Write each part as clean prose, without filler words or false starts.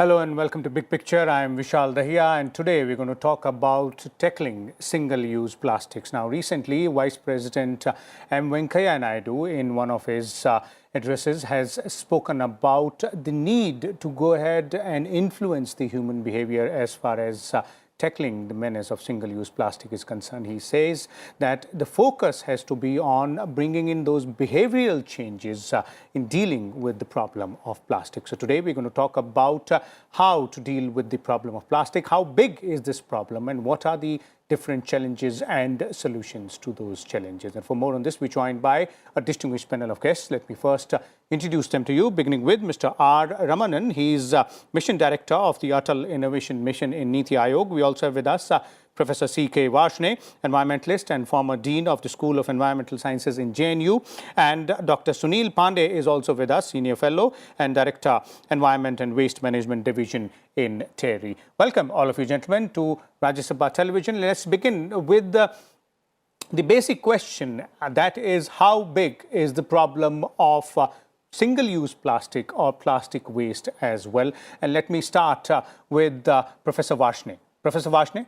Hello and welcome to Big Picture. I am Vishal Dahiya and today we're going to talk about tackling single-use plastics. Now recently Vice President M. Venkaiah Naidu in one of his addresses has spoken about the need to go ahead and influence the human behavior as far as tackling the menace of single-use plastic is concerned. He says that the focus has to be on bringing in those behavioral changes in dealing with the problem of plastic. So today we're going to talk about how to deal with the problem of plastic, how big is this problem, and what are the different challenges and solutions to those challenges. And for more on this, we're joined by a distinguished panel of guests. Let me first introduce them to you, beginning with Mr. R. Ramanan. He's Mission Director of the Atal Innovation Mission in Niti, Aayog. We also have with us Professor C.K. Varshney, environmentalist and former Dean of the School of Environmental Sciences in JNU. And Dr. Suneel Pandey is also with us, Senior Fellow and Director, Environment and Waste Management Division in TERI. Welcome, all of you gentlemen, to Rajya Sabha Television. Let's begin with the basic question, that is, how big is the problem of single-use plastic or plastic waste as well? And let me start with Professor Varshney. Professor Varshney?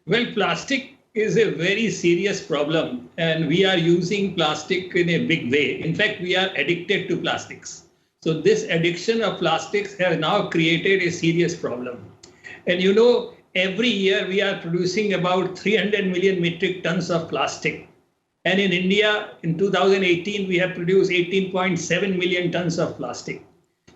Well, plastic is a very serious problem, and we are using plastic in a big way. In fact, we are addicted to plastics. So this addiction of plastics has now created a serious problem. And you know, every year we are producing about 300 million metric tons of plastic. And in India, in 2018, we have produced 18.7 million tons of plastic.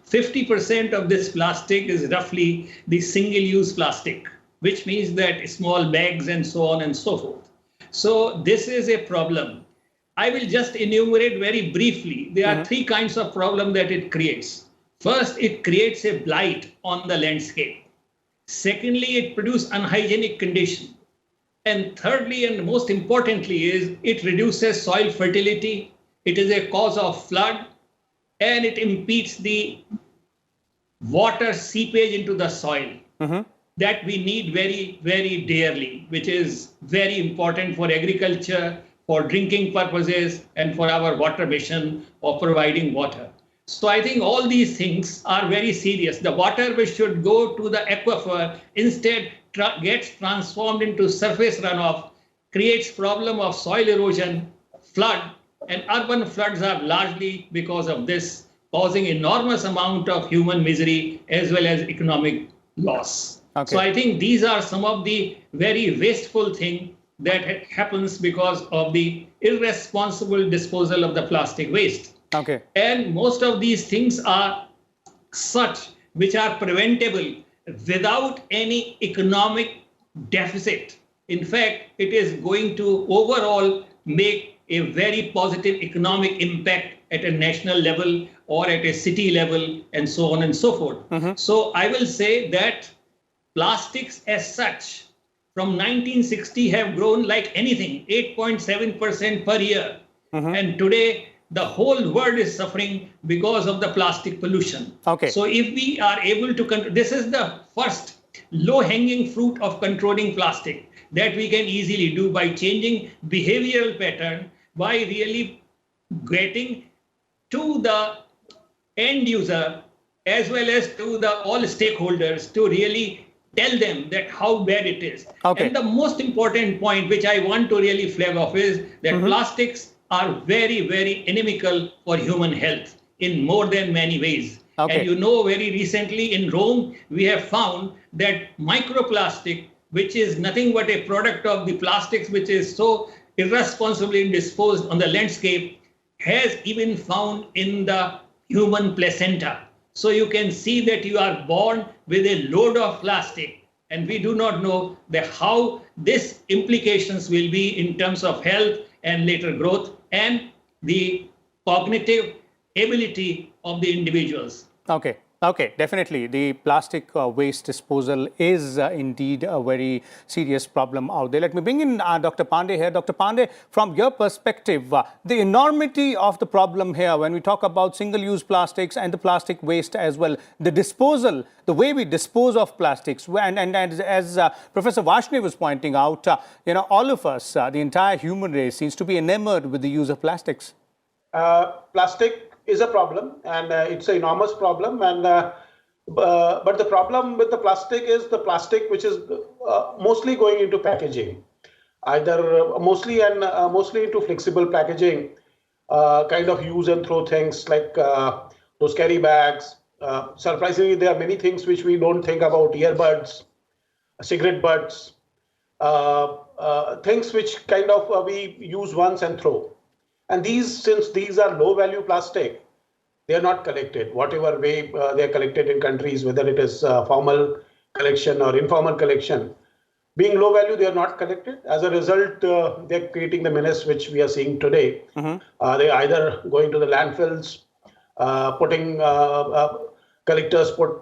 50% of this plastic is roughly the single-use plastic, which means that small bags and so on and so forth. So this is a problem. I will just enumerate very briefly. There are three kinds of problem that it creates. First, it creates a blight on the landscape. Secondly, it produces unhygienic condition. And thirdly, and most importantly, is it reduces soil fertility. It is a cause of flood, and it impedes the water seepage into the soil. That we need very, very dearly, which is very important for agriculture, for drinking purposes, and for our water mission of providing water. So I think all these things are very serious. The water which should go to the aquifer instead gets transformed into surface runoff, creates problem of soil erosion, flood, and urban floods are largely because of this, causing enormous amount of human misery as well as economic loss. Okay. So I think these are some of the very wasteful things that happens because of the irresponsible disposal of the plastic waste. Okay. And most of these things are such which are preventable without any economic deficit. In fact, it is going to overall make a very positive economic impact at a national level or at a city level and so on and so forth. So I will say that plastics as such from 1960 have grown like anything, 8.7% per year. And today, the whole world is suffering because of the plastic pollution. Okay. So if we are able to control, this is the first low-hanging fruit of controlling plastic that we can easily do by changing behavioral pattern, by really getting to the end user as well as to the all stakeholders to really tell them that how bad it is. Okay. And the most important point which I want to really flag off is that plastics are very, very inimical for human health in more than many ways. Okay. And you know, very recently in Rome, we have found that microplastic, which is nothing but a product of the plastics which is so irresponsibly disposed on the landscape, has even found in the human placenta. So you can see that you are born with a load of plastic, and we do not know how this implications will be in terms of health and later growth and the cognitive ability of the individuals. Okay. Okay, definitely. The plastic waste disposal is indeed a very serious problem out there. Let me bring in Dr. Pandey here. Dr. Pandey, from your perspective, the enormity of the problem here when we talk about single-use plastics and the plastic waste as well, the disposal, the way we dispose of plastics, and as Professor Varshney was pointing out, all of us, the entire human race seems to be enamored with the use of plastics. Plastic is a problem, and it's an enormous problem, and But the problem with the plastic is the plastic which is mostly going into packaging, either mostly into flexible packaging, kind of use and throw things like those carry bags. Surprisingly, there are many things which we don't think about: earbuds, cigarette butts, things which kind of we use once and throw. And since these are low value plastic, they are not collected. Whatever way they are collected in countries, whether it is formal collection or informal collection, being low value, they are not collected. As a result, they're creating the menace which we are seeing today. They are either going to the landfills, collectors put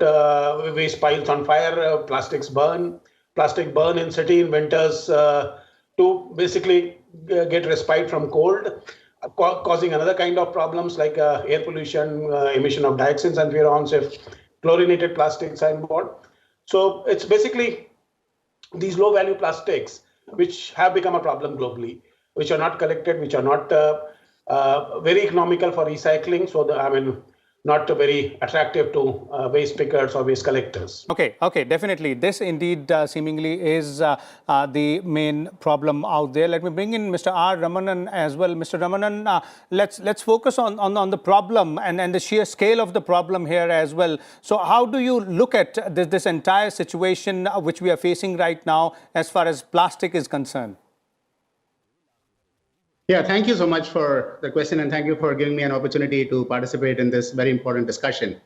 waste piles on fire, plastic burn in city in winters to basically get respite from cold, causing another kind of problems like air pollution, emission of dioxins and furans if chlorinated plastics are involved. So it's basically these low value plastics which have become a problem globally, which are not collected, which are not very economical for recycling. So not very attractive to waste pickers or waste collectors. Okay, definitely. This indeed seemingly is the main problem out there. Let me bring in Mr. R. Ramanan as well. Mr. Ramanan, let's focus on the problem and the sheer scale of the problem here as well. So how do you look at this entire situation which we are facing right now as far as plastic is concerned? Yeah, thank you so much for the question, and thank you for giving me an opportunity to participate in this very important discussion.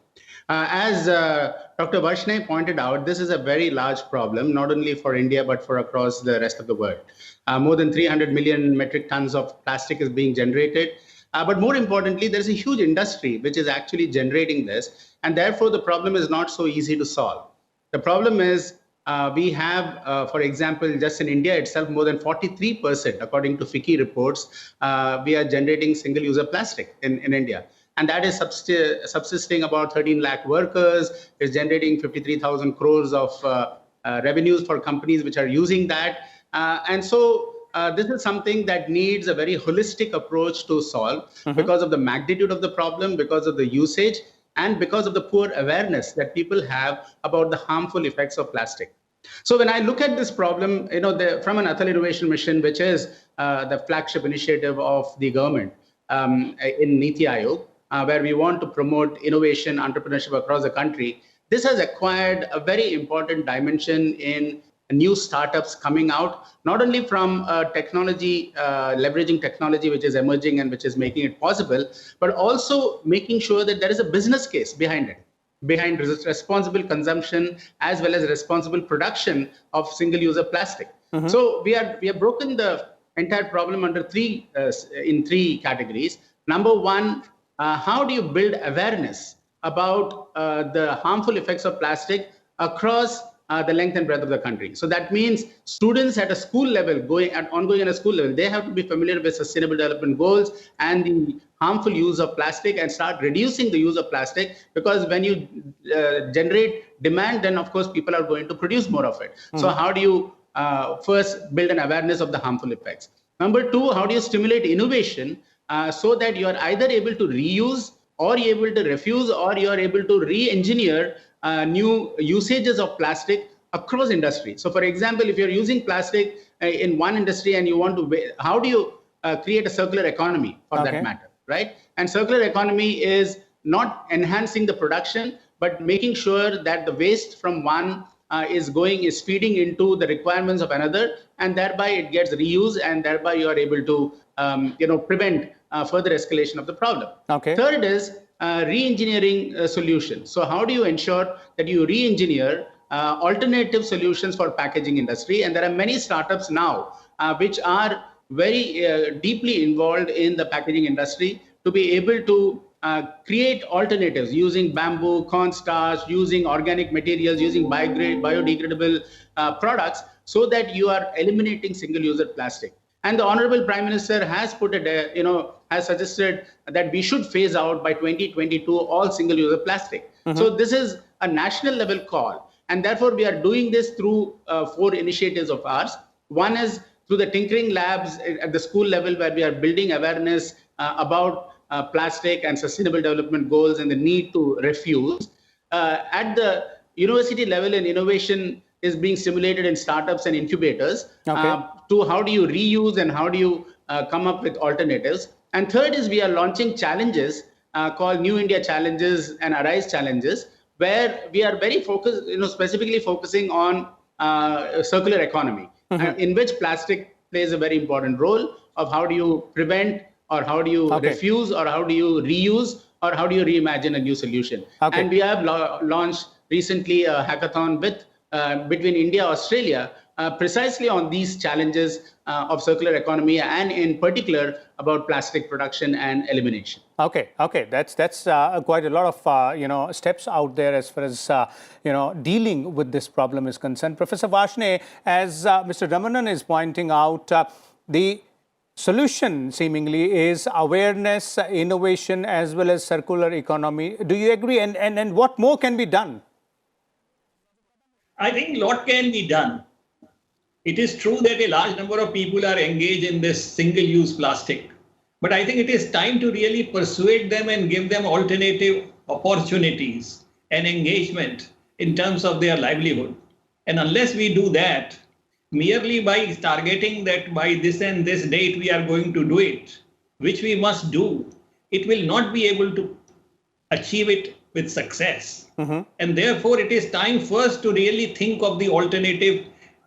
As Dr. Varshney pointed out, this is a very large problem, not only for India, but for across the rest of the world. More than 300 million metric tons of plastic is being generated. But more importantly, there's a huge industry which is actually generating this, and therefore the problem is not so easy to solve. The problem is we have, for example, just in India itself, more than 43%, according to FICCI reports, we are generating single-user plastic in India. And that is subsisting about 13 lakh workers, is generating 53,000 crores of revenues for companies which are using that. And so this is something that needs a very holistic approach to solve because of the magnitude of the problem, because of the usage, and because of the poor awareness that people have about the harmful effects of plastic. So when I look at this problem, from an Atal Innovation Mission, which is the flagship initiative of the government in Niti Aayog, where we want to promote innovation, entrepreneurship across the country, this has acquired a very important dimension in new startups coming out, not only from technology, leveraging technology which is emerging and which is making it possible, but also making sure that there is a business case behind it, behind responsible consumption as well as responsible production of single-user plastic. So we have broken the entire problem under in three categories. Number one, how do you build awareness about the harmful effects of plastic across the length and breadth of the country? So that means students at a school level, ongoing at a school level, they have to be familiar with Sustainable Development Goals and the harmful use of plastic and start reducing the use of plastic, because when you generate demand, then of course people are going to produce more of it. So how do you first build an awareness of the harmful effects? Number two, how do you stimulate innovation so that you are either able to reuse, or you're able to refuse, or you're able to re-engineer new usages of plastic across industry. So for example, if you're using plastic in one industry and you want to, how do you create a circular economy for that matter, right? And circular economy is not enhancing the production, but making sure that the waste from one is feeding into the requirements of another, and thereby it gets reused, and thereby you are able to prevent further escalation of the problem. Third is re-engineering solutions. So how do you ensure that you re-engineer alternative solutions for packaging industry? And there are many startups now which are very deeply involved in the packaging industry to be able to create alternatives using bamboo, cornstarch, using organic materials, using biodegradable products, so that you are eliminating single-user plastic. And the Honorable Prime Minister has has suggested that we should phase out by 2022 all single-user plastic. So this is a national level call, and therefore we are doing this through 4 initiatives of ours. One is through the tinkering labs at the school level, where we are building awareness about plastic and sustainable development goals and the need to refuse. at the university level, and innovation is being stimulated in startups and incubators. To how do you reuse and how do you come up with alternatives? And third is we are launching challenges called New India Challenges and Arise Challenges, where we are very focused, specifically focusing on circular economy, in which plastic plays a very important role of how do you prevent, or how do you refuse, or how do you reuse, or how do you reimagine a new solution. And we have launched recently a hackathon with between India, Australia, precisely on these challenges of circular economy, and in particular about plastic production and elimination. Okay, that's quite a lot of steps out there as far as dealing with this problem is concerned. Professor Varshney, as Mr. Ramanan is pointing out, the solution seemingly is awareness, innovation, as well as circular economy. Do you agree? And what more can be done? I think a lot can be done. It is true that a large number of people are engaged in this single-use plastic. But I think it is time to really persuade them and give them alternative opportunities and engagement in terms of their livelihood. And unless we do that, merely by targeting that by this and this date we are going to do it, which we must do, it will not be able to achieve it with success. And therefore, it is time first to really think of the alternative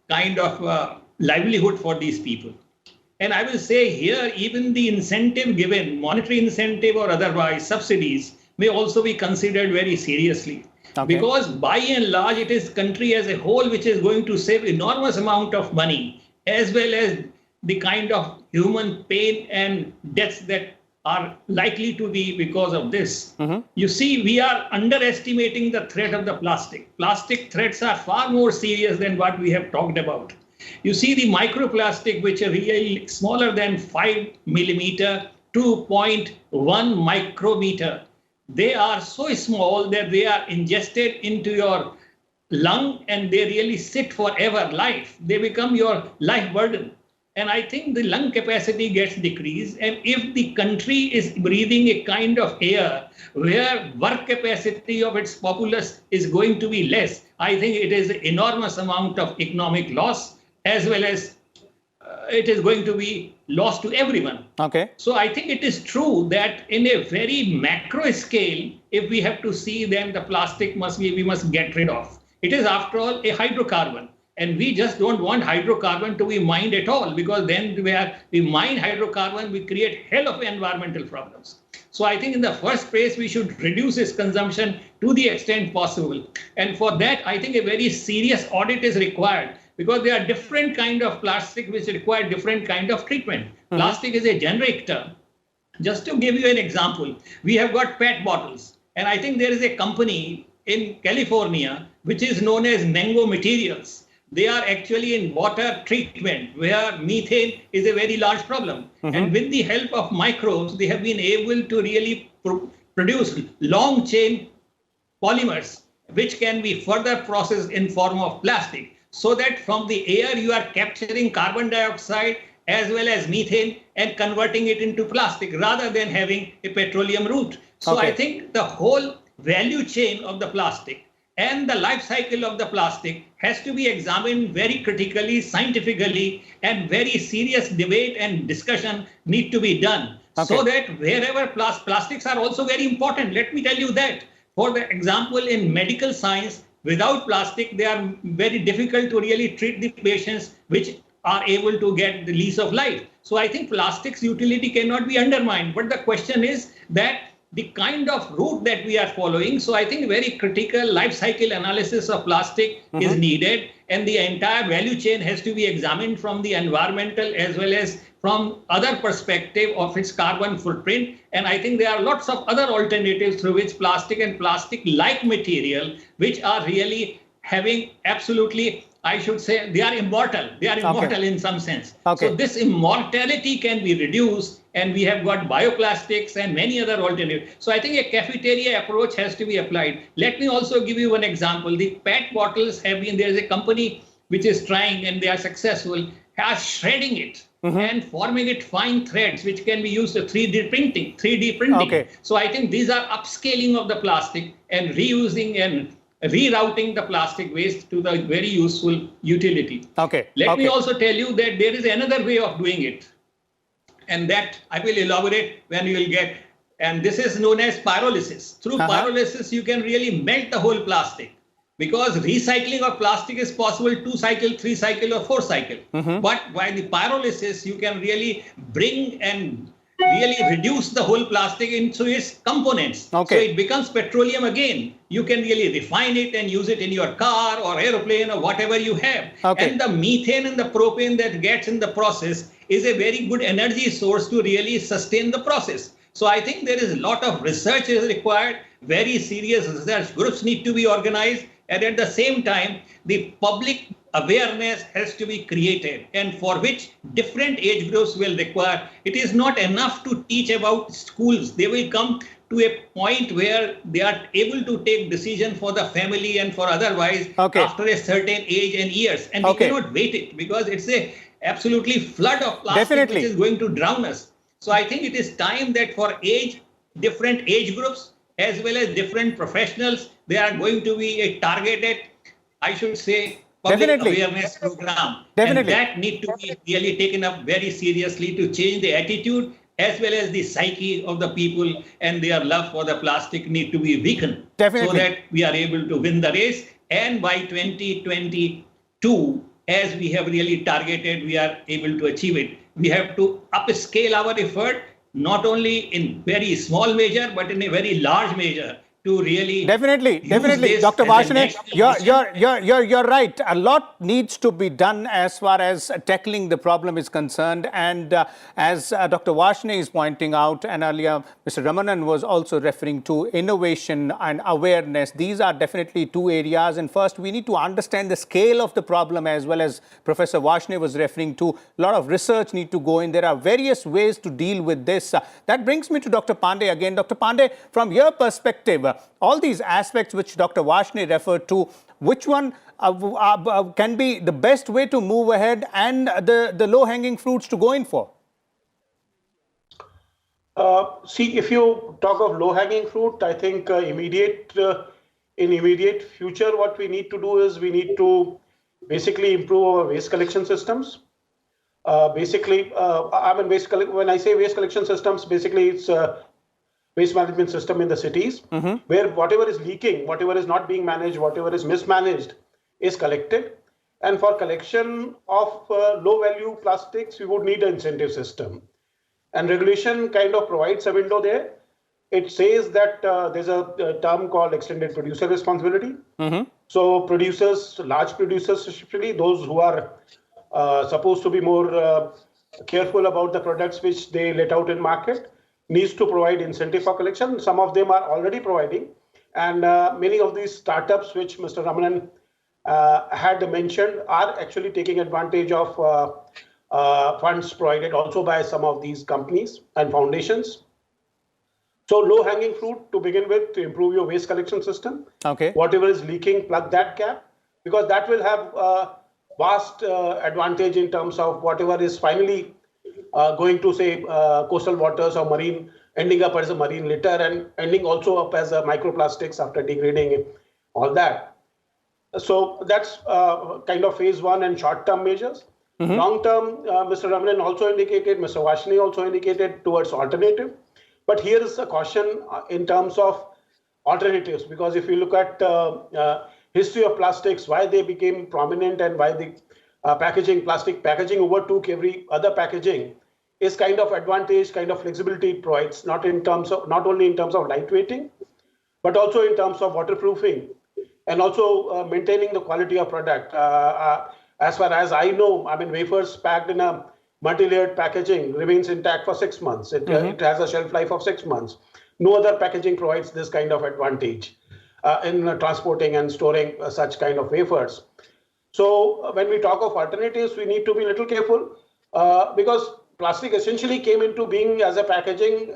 kind of livelihood for these people. And I will say here, even the incentive given, monetary incentive or otherwise, subsidies, may also be considered very seriously. Because by and large, it is country as a whole which is going to save enormous amount of money, as well as the kind of human pain and deaths that are likely to be because of this. You see, we are underestimating the threat of the plastic. Plastic threats are far more serious than what we have talked about. You see, the microplastic, which are really smaller than 5 millimeter to 0.1 micrometer, they are so small that they are ingested into your lung and they really sit forever life. They become your life burden. And I think the lung capacity gets decreased. And if the country is breathing a kind of air where work capacity of its populace is going to be less, I think it is an enormous amount of economic loss, as well as it is going to be lost to everyone. So I think it is true that in a very macro scale, if we have to see, then the plastic we must get rid of. It is, after all, a hydrocarbon. And we just don't want hydrocarbon to be mined at all, because then we mine hydrocarbon, we create hell of environmental problems. So I think in the first place, we should reduce its consumption to the extent possible. And for that, I think a very serious audit is required, because there are different kind of plastic which require different kind of treatment. Plastic is a generic term. Just to give you an example, we have got PET bottles. And I think there is a company in California which is known as Mango Materials. They are actually in water treatment, where methane is a very large problem. And with the help of microbes, they have been able to really produce long chain polymers, which can be further processed in form of plastic, so that from the air you are capturing carbon dioxide as well as methane and converting it into plastic, rather than having a petroleum route. So I think the whole value chain of the plastic and the life cycle of the plastic has to be examined very critically, scientifically, and very serious debate and discussion need to be done. So that wherever plastics are also very important. Let me tell you that. For the example, in medical science, without plastic, they are very difficult to really treat the patients which are able to get the lease of life. So I think plastic's utility cannot be undermined. But the question is that the kind of route that we are following. So I think very critical life cycle analysis of plastic is needed, and the entire value chain has to be examined from the environmental as well as from other perspective of its carbon footprint. And I think there are lots of other alternatives through which plastic and plastic-like material, which are really having absolutely, I should say, they are immortal. They are immortal in some sense. So this immortality can be reduced, and we have got bioplastics and many other alternatives. So I think a cafeteria approach has to be applied. Let me also give you one example. The PET bottles have been, there is a company which is trying, and they are successful, are shredding it. and forming it fine threads, which can be used for 3D printing. Okay. So I think these are upscaling of the plastic and reusing and rerouting the plastic waste to the very useful utility. Okay. Let me also tell you that there is another way of doing it, and that I will elaborate when you will get. And this is known as pyrolysis. Through pyrolysis, you can really melt the whole plastic, because recycling of plastic is possible 2 cycle, 3 cycle, or 4 cycle. But by the pyrolysis, you can really bring and really reduce the whole plastic into its components. Okay. So it becomes petroleum again. You can really refine it and use it in your car or aeroplane or whatever you have. Okay. And the methane and the propane that gets in the process is a very good energy source to really sustain the process. So I think there is a lot of research is required. Very serious research groups need to be organized. And at the same time, the public awareness has to be created, and for which different age groups will require. It is not enough to teach about schools. They will come to a point where they are able to take decision for the family and for otherwise after a certain age and years. And we cannot wait it, because it's a absolutely flood of plastic which is going to drown us. So I think it is time that for different age groups as well as different professionals, there are going to be a targeted, I should say, public awareness program. And that need to be really taken up very seriously to change the attitude as well as the psyche of the people, and their love for the plastic need to be weakened so that we are able to win the race. And by 2022, as we have really targeted, we are able to achieve it. We have to upscale our effort, not only in very small measure, but in a very large measure, to really definitely, Dr. Varshney, you're right. A lot needs to be done as far as tackling the problem is concerned. And as Dr. Varshney is pointing out, and earlier Mr. Ramanan was also referring to innovation and awareness. These are definitely two areas. And first, we need to understand the scale of the problem, as well as Professor Varshney was referring to. A lot of research need to go in. There are various ways to deal with this. That brings me to Dr. Pandey again. Dr. Pandey, from your perspective, all these aspects which Dr. Varshney referred to, which one can be the best way to move ahead and the low-hanging fruits to go in for? See, if you talk of low-hanging fruit, I think in immediate future, what we need to do is we need to basically improve our waste collection systems. When I say waste collection systems, basically it's waste management system in the cities, where whatever is leaking, whatever is not being managed, whatever is mismanaged is collected. And for collection of low-value plastics, we would need an incentive system. And regulation kind of provides a window there. It says that there's a term called extended producer responsibility. So producers, large producers especially, those who are supposed to be more careful about the products which they let out in market, needs to provide incentive for collection. Some of them are already providing. And many of these startups, which Mr. Ramanan had mentioned, are actually taking advantage of funds provided also by some of these companies and foundations. So low-hanging fruit to begin with, to improve your waste collection system. Whatever is leaking, plug that gap, because that will have vast advantage in terms of whatever is finally going to, say, coastal waters or marine, ending up as a marine litter and ending also up as microplastics after degrading and all that. So that's kind of phase one and short-term measures. Long-term, Mr. Ramanan also indicated, Mr. Varshney also indicated towards alternative. But here is a caution in terms of alternatives, because if you look at history of plastics, why they became prominent and why the plastic packaging overtook every other packaging, is kind of advantage, kind of flexibility it provides, not only in terms of lightweighting, but also in terms of waterproofing and also maintaining the quality of product. As far as I know, wafers packed in a multi-layered packaging remains intact for 6 months. It has a shelf life of 6 months. No other packaging provides this kind of advantage in transporting and storing such kind of wafers. So when we talk of alternatives, we need to be a little careful because plastic essentially came into being as a packaging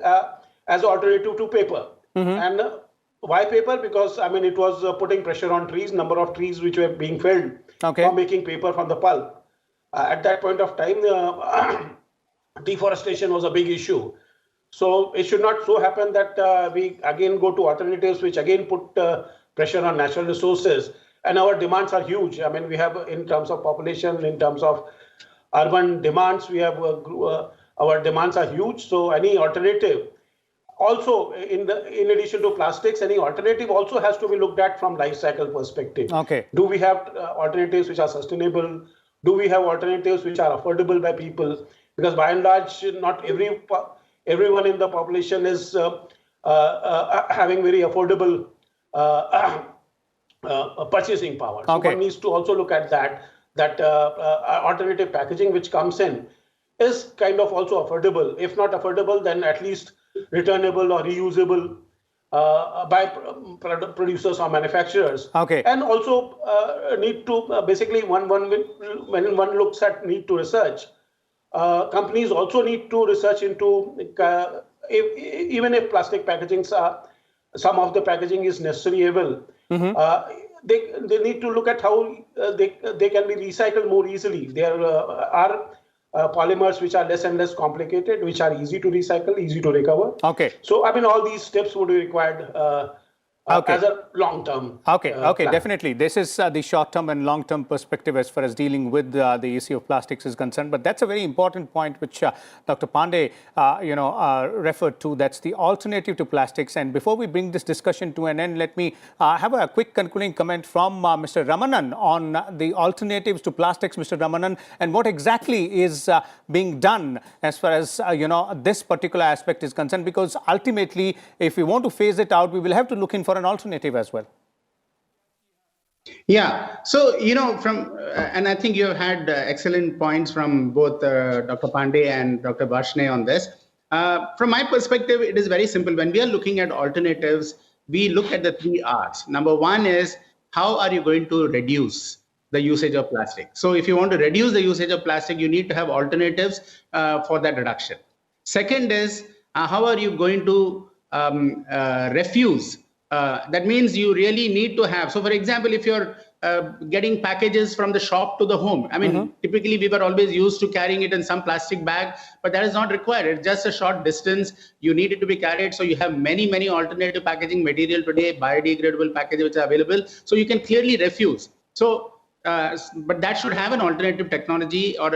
as an alternative to paper. And why paper? Because it was putting pressure on trees, number of trees which were being felled for making paper from the pulp. At that point of time, deforestation was a big issue. So it should not so happen that we again go to alternatives which again put pressure on natural resources, and our demands are huge. I mean, we have in terms of population, in terms of urban demands, we have our demands are huge. So any alternative, also in addition to plastics, any alternative also has to be looked at from life cycle perspective. Okay. Do we have alternatives which are sustainable? Do we have alternatives which are affordable by people? Because by and large, not everyone in the population is having very affordable purchasing power. So one needs to also look at that alternative packaging which comes in is kind of also affordable. If not affordable, then at least returnable or reusable by producers or manufacturers. Okay. And also need to basically when one looks at need to research, companies also need to research into even if plastic packaging, some of the packaging is necessary-able, they need to look at how they can be recycled more easily. There are polymers which are less and less complicated, which are easy to recycle, easy to recover. Okay. So I mean, all these steps would be required as a long-term. Okay, plan. definitely. This is the short-term and long-term perspective as far as dealing with the issue of plastics is concerned. But that's a very important point which Dr. Pandey, referred to. That's the alternative to plastics. And before we bring this discussion to an end, let me have a quick concluding comment from Mr. Ramanan on the alternatives to plastics, Mr. Ramanan, and what exactly is being done as far as this particular aspect is concerned. Because ultimately, if we want to phase it out, we will have to look in for an alternative as well. Yeah. So, and I think you have had excellent points from both Dr. Pandey and Dr. Varshney on this. From my perspective, it is very simple. When we are looking at alternatives, we look at the 3 R's. Number 1 is, how are you going to reduce the usage of plastic? So if you want to reduce the usage of plastic, you need to have alternatives for that reduction. Second is, how are you going to refuse? That means you really need to have. So, for example, if you're getting packages from the shop to the home, I mean, typically we were always used to carrying it in some plastic bag, but that is not required. It's just a short distance. You need it to be carried. So you have many alternative packaging material today, biodegradable packages which are available. So you can clearly refuse. So, but that should have an alternative technology or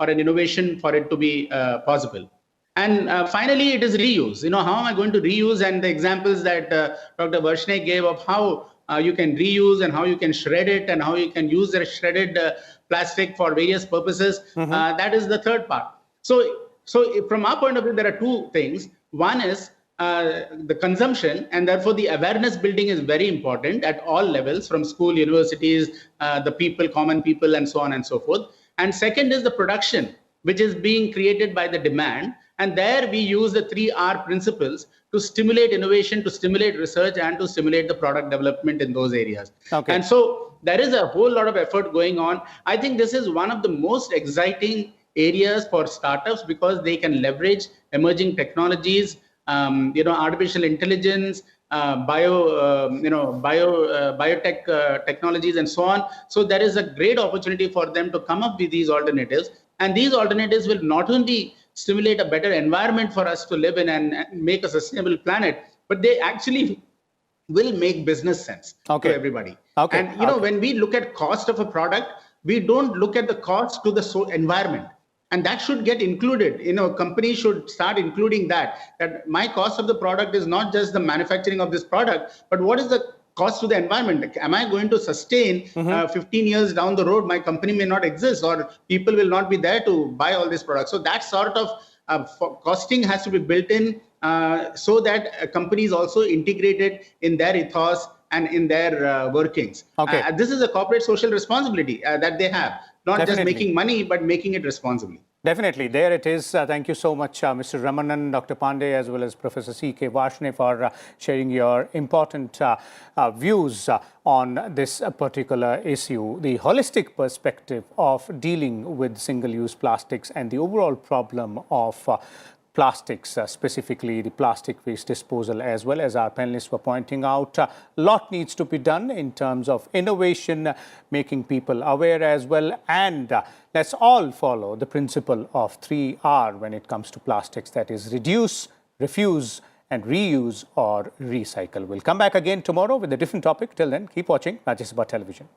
an innovation for it to be possible. And finally, it is reuse. How am I going to reuse? And the examples that Dr. Varshney gave of how you can reuse and how you can shred it and how you can use the shredded plastic for various purposes, that is the third part. So from our point of view, there are 2 things. One is the consumption, and therefore the awareness building is very important at all levels, from school, universities, the people, common people, and so on and so forth. And second is the production, which is being created by the demand. And there we use the 3 R principles to stimulate innovation, to stimulate research, and to stimulate the product development in those areas. Okay. And so there is a whole lot of effort going on. I think this is one of the most exciting areas for startups because they can leverage emerging technologies, artificial intelligence, biotech technologies, and so on. So there is a great opportunity for them to come up with these alternatives. And these alternatives will not only stimulate a better environment for us to live in and make a sustainable planet, but they actually will make business sense to everybody. Okay. And when we look at cost of a product, we don't look at the cost to the environment. And that should get included. Companies should start including that my cost of the product is not just the manufacturing of this product, but what is the cost to the environment? Am I going to sustain 15 years down the road? My company may not exist, or people will not be there to buy all these products. So that sort of costing has to be built in so that companies also integrate it in their ethos and in their workings. This is a corporate social responsibility that they have, not just making money, but making it responsibly. Definitely. There it is. Thank you so much, Mr. Ramanan, Dr. Pandey, as well as Professor C.K. Varshney for sharing your important views on this particular issue, the holistic perspective of dealing with single-use plastics and the overall problem of plastics, specifically the plastic waste disposal, as well as our panelists were pointing out. A lot needs to be done in terms of innovation, making people aware as well. And let's all follow the principle of 3R when it comes to plastics, that is reduce, refuse, and reuse or recycle. We'll come back again tomorrow with a different topic. Till then, keep watching Rajya Sabha Television.